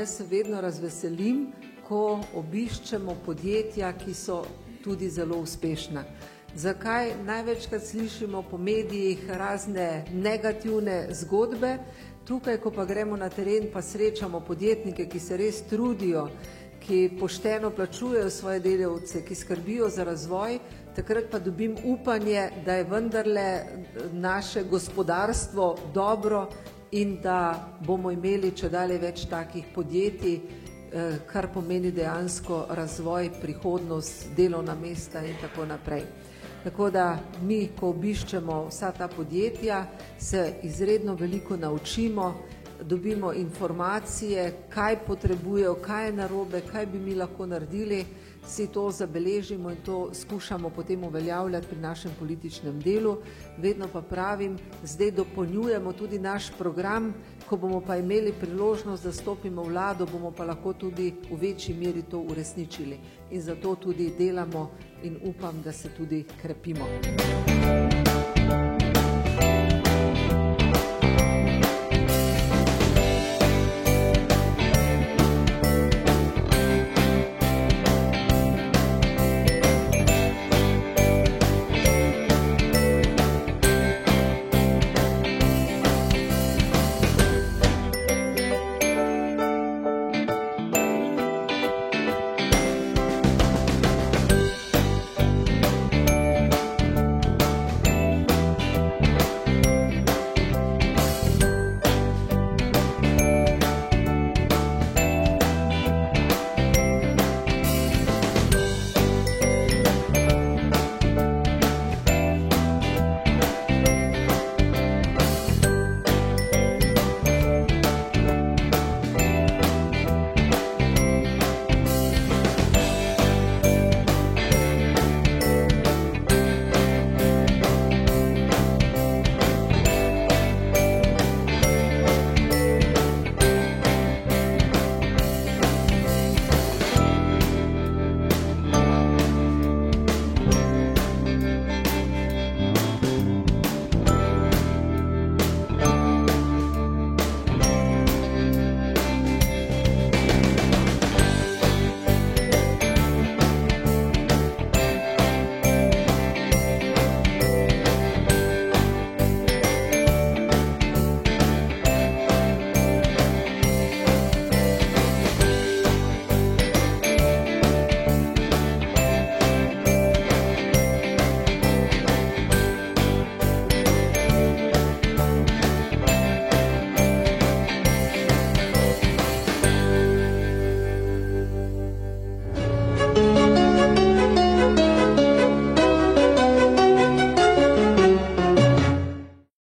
jaz se vedno razveselim, ko obiščemo podjetja, ki so tudi zelo uspešna. Zakaj? Največkrat slišimo po medijih razne negativne zgodbe, tukaj, ko pa gremo na teren, pa srečamo podjetnike, ki se res trudijo, ki pošteno plačujejo svoje delavce, ki skrbijo za razvoj, takrat pa dobim upanje, da je vendarle naše gospodarstvo dobro in da bomo imeli čedalje več takih podjetij, kar pomeni dejansko razvoj, prihodnost, delovna mesta in tako naprej. Tako da mi, ko obiščemo vsa ta podjetja, se izredno veliko naučimo, dobimo informacije, kaj potrebujejo, kaj je narobe, kaj bi mi lahko naredili, si to zabeležimo in to skušamo potem uveljavljati pri našem političnem delu. Vedno pa pravim, zdaj dopolnjujemo tudi naš program, ko bomo pa imeli priložnost, da stopimo v vlado, bomo pa lahko tudi v večji meri to uresničili. In zato tudi delamo in upam, da se tudi krepimo.